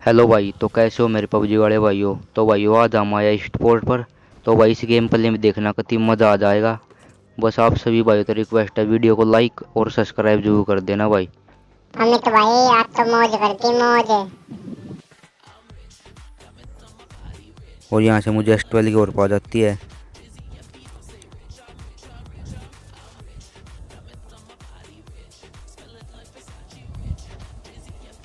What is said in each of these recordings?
Hello भाई, तो कैसे हो मेरे पबजी वाले भाइयों। तो भाइयों आज हम आए स्पोर्ट पर। तो भाई इस गेम प्ले में देखना कितनी मज़ा आ जाएगा। बस आप सभी भाइयों तो रिक्वेस्ट है, वीडियो को लाइक और सब्सक्राइब जरूर कर देना भाई। अमित भाई आज तो मौज करती मौज। और यहाँ से मुझे S12 की ओर पा जाती है।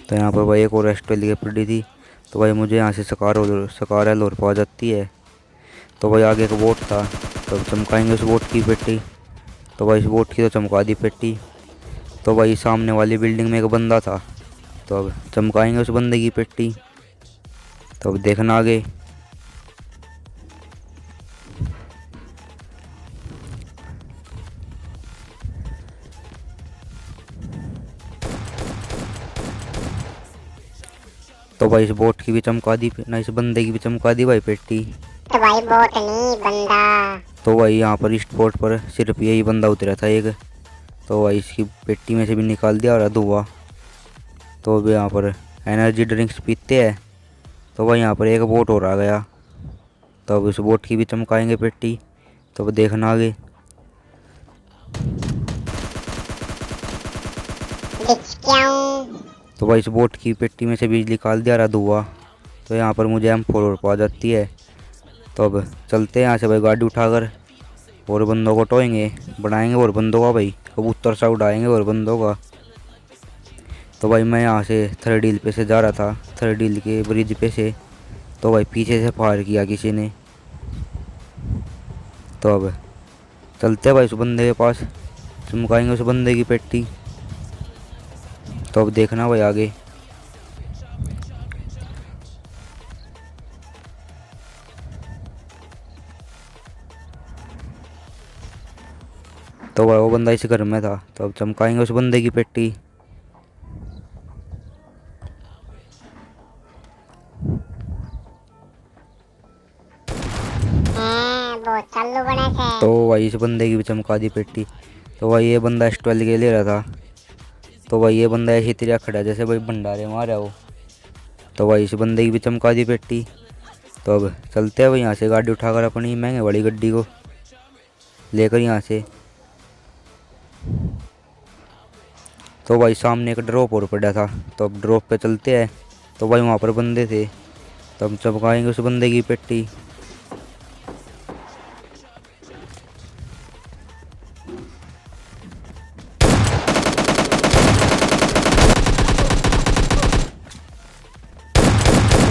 तो यहाँ पर भाई एक और S12 की पड़ी थी। तो भाई मुझे यहाँ से सकार और पा जाती है। तो भाई आगे एक बोट था, तो चमकाएंगे उस बोट की पेटी। तो भाई इस बोट की तो चमका दी पेटी। तो भाई सामने वाली बिल्डिंग में एक बंदा था, तो अब चमकाएंगे उस बंदे की पेटी। तो अब देखना आगे। तो भाई इस बोट की भी चमका दी ना, इस बंदे की भी चमका दी भाई पेटी। तो भाई बोट नहीं बंदा। तो भाई यहाँ पर इस बोट पर सिर्फ यही बंदा उतरा था एक। तो भाई इसकी पेटी में से भी निकाल दिया और धुआं। तो अब यहाँ पर एनर्जी ड्रिंक्स पीते हैं। तो भाई यहाँ पर एक बोट और आ गया। तो अब इस बोट की भी चमकाएंगे पेटी। तो अब देखना आगे। डिचक्याऊं। तो भाई इस बोट की पेटी में से भी निकाल दिया रहा धुआं। तो यहाँ पर मुझे M4 और पा जाती है। तो अब चलते हैं यहाँ से भाई गाड़ी उठाकर, और बंदों को टोएंगे, बनाएंगे और बंदों का भाई कबूतर सा उड़ाएंगे और बंदों का। तो भाई मैं यहाँ से थर्ड डील पे से जा रहा था, थर्ड डील के ब्रिज पे से। तो भाई पीछे से फायर किया किसी ने। तो अब चलते हैं भाई उस बंदे के पास, चमकाएंगे उस बंदे की पेटी। तो अब देखना भाई आगे। तो भाई वो बंदा इस घर में था, तो अब चमकाएंगे उस बंदे की पेटी। बहुत चालू बने थे। तो भाई इस बंदे की भी चमका दी पेटी। तो भाई ये बंदा S12 के ले रहा था। तो भाई ये बंदा ऐसी तरह खड़ा जैसे भाई भंडारे मारा हो। तो भाई इस बंदे की भी चमका दी पेटी। तो अब चलते हैं भाई यहाँ से गाड़ी उठाकर अपनी महंगे वाली गड्डी को लेकर यहाँ से। तो भाई सामने एक ड्रॉप और पड़ा था, तो अब ड्रॉप पे चलते हैं। तो भाई वहाँ पर बंदे थे, तो हम चमकाएंगे उस बंदे की पेटी।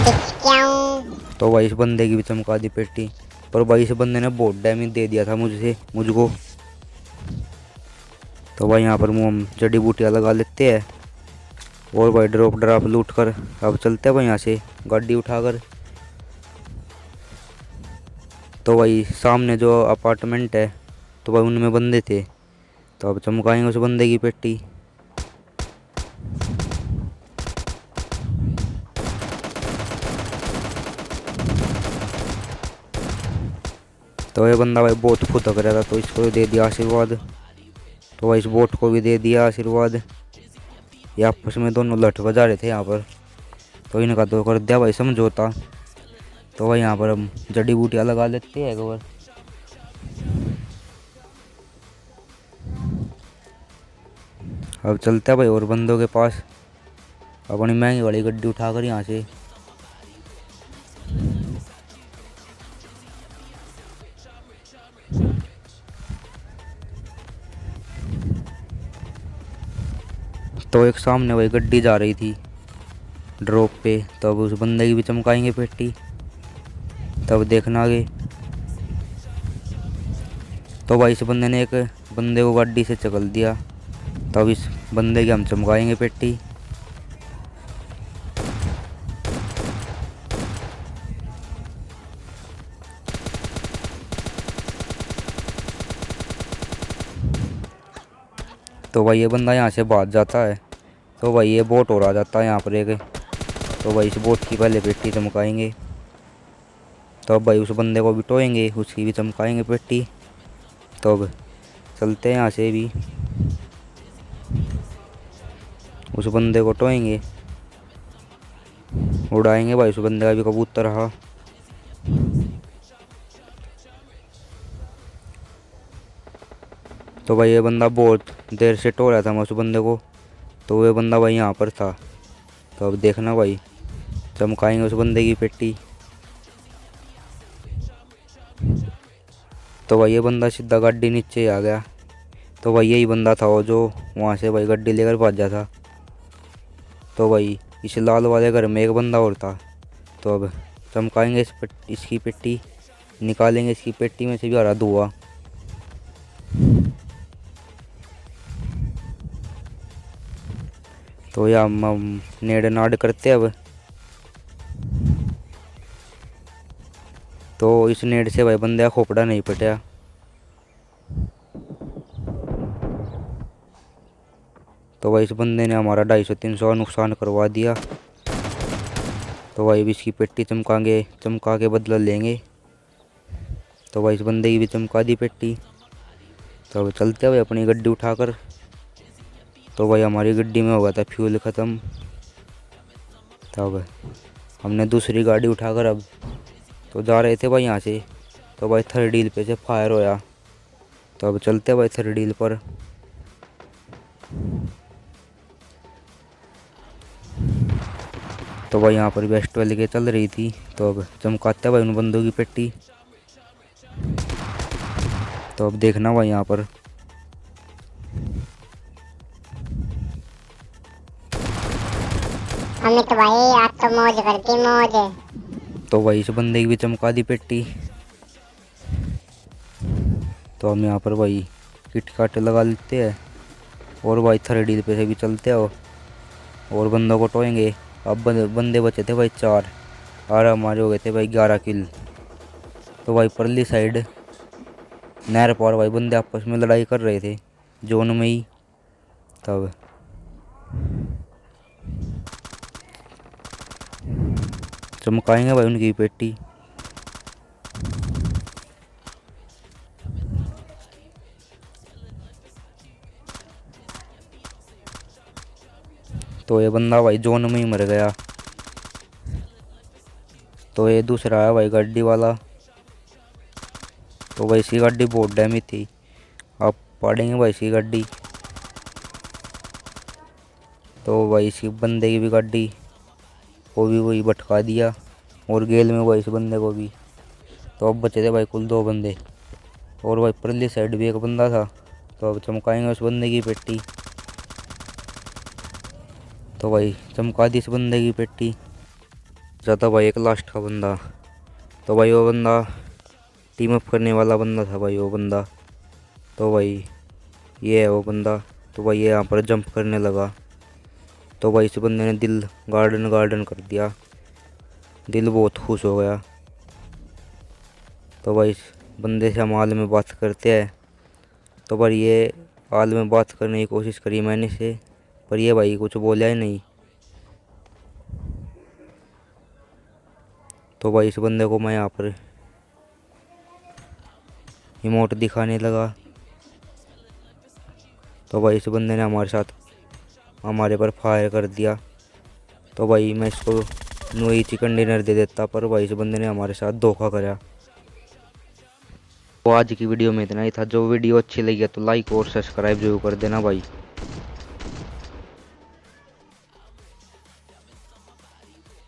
डिचक्याऊं। तो भाई इस बंदे की भी चमका दी पेटी। पर भाई इस बंदे ने बहुत डैमेज दे दिया था मुझको। तो भाई यहाँ पर मुँह हम जड़ी बूटियाँ लगा लेते हैं, और भाई ड्रॉप ड्राप लूट कर अब चलते हैं भाई यहाँ से गाड़ी उठाकर। तो भाई सामने जो अपार्टमेंट है, तो भाई उनमें बंदे थे। तो अब चमकाएंगे उस बंदे की पेटी। तो ये बंदा भाई बहुत फुदक रहा था, तो इसको दे दिया आशीर्वाद। तो भाई इस बोट को भी दे दिया आशीर्वाद। ये आपस में दोनों लठ बजा रहे थे यहाँ पर, तो इनका तो कर दिया भाई समझौता। तो भाई यहाँ पर हम जड़ी बूटियाँ लगा लेते हैं एक बार। अब चलते हैं भाई और बंदों के पास, अपनी महंगी वाली गड्डी उठाकर यहाँ से। तो एक सामने भाई गड्डी जा रही थी ड्रॉप पे, तो अब उस बंदे की भी चमकाएंगे पेटी। तब देखना आगे। तो भाई इस बंदे ने एक बंदे को गाड़ी से चकल दिया, तब इस बंदे की हम चमकाएंगे पेटी। तो भाई ये बंदा यहाँ से भाग जाता है। तो भाई ये बोट और आ जाता है यहाँ पर एक। तो भाई इस बोट की पहले पेटी चमकाएंगे। तो अब भाई उस बंदे को भी टोएंगे, उसकी भी चमकाएंगे पेटी। तो अब चलते हैं यहाँ से भी, उस बंदे को टोएंगे। उड़ाएंगे भाई उस बंदे का भी कबूतर रहा। तो भाई ये बंदा बहुत देर से टो रहा था मैं उस बंदे को, तो वो बंदा भाई यहाँ पर था। तो अब देखना भाई चमकाएंगे उस बंदे की पेटी। तो भाई ये बंदा सीधा गाड़ी नीचे ही आ गया। तो भाई यही बंदा था वो जो वहाँ से भाई गड्डी लेकर भाजा था। तो भाई इस लाल वाले घर में एक बंदा और था। तो अब चमकाएंगे इसकी पेटी, निकालेंगे इसकी पेटी में से भी आ रहा धुआं। तो या हम नेड़ नाड़ करते अब। तो इस नेड़ से भाई बंदे का खोपड़ा नहीं पटा। तो भाई इस बंदे ने हमारा 250-300 नुकसान करवा दिया। तो भाई अब इसकी पेटी चमका के बदला लेंगे। तो भाई इस बंदे की भी चमका दी पेटी। तो अब चलते हैं भाई अपनी गड्डी उठाकर। तो भाई हमारी गड्डी में हो गया था फ्यूल ख़त्म। तब हमने दूसरी गाड़ी उठाकर अब तो जा रहे थे भाई यहाँ से। तो भाई थर्ड व्हील पे से फायर होया। तो अब चलते हैं भाई थर्ड व्हील पर। तो भाई यहाँ पर वेस्ट वाले के चल रही थी। तो अब चमकाते हैं भाई उन बंदों की पेटी। तो अब देखना भाई यहाँ पर अमित भाई आज तो मौज करती मौज। तो भाई इस बंदे की भी चमका दी पेटी। तो हम यहाँ पर भाई किट काट लगा लेते हैं और भाई थर्ड व्हील पे से भी चलते हैं और बंदों को टोएंगे। अब बंदे बचे थे भाई 4 और हमारे हो गए थे भाई 11 किल। तो भाई परली साइड नहर पार भाई बंदे आपस में लड़ाई कर रहे थे जोन में ही। तब चमकाएंगे भाई उनकी पेटी। तो ये बंदा भाई जोन में ही मर गया। तो ये दूसरा है भाई गाड़ी वाला। तो भाई इसकी गाड़ी बहुत डैमेज थी। अब पाड़ेंगे भाई इसकी गाड़ी। तो भाई इसी बंदे की भी गाड़ी को भी वही भटका दिया और गेल में भाई इस बंदे को भी। तो अब बचे थे भाई कुल 2 बंदे और भाई परली साइड भी एक बंदा था। तो अब चमकाएंगे उस बंदे की पेटी। तो भाई चमका दी इस बंदे की पेटी। जाता भाई एक लास्ट का बंदा। तो भाई वो बंदा टीम अप करने वाला बंदा था भाई वो बंदा। तो भाई ये है वो बंदा। तो भाई ये यहाँ पर जंप करने लगा। तो भाई इस बंदे ने दिल गार्डन कर दिया। दिल बहुत खुश हो गया। तो भाई इस बंदे से हम हाल में बात करते हैं। तो भाई ये हाल में बात करने की कोशिश करी मैंने से, पर ये भाई कुछ बोला ही नहीं। तो भाई इस बंदे को मैं यहाँ पर इमोट दिखाने लगा। तो भाई इस बंदे ने हमारे पर फायर कर दिया। तो भाई मैं इसको वही चिकन डिनर दे देता, पर भाई इस बंदे ने हमारे साथ धोखा करा। तो आज की वीडियो में इतना ही था। जो वीडियो अच्छी लगी है तो लाइक और सब्सक्राइब जरूर कर देना भाई।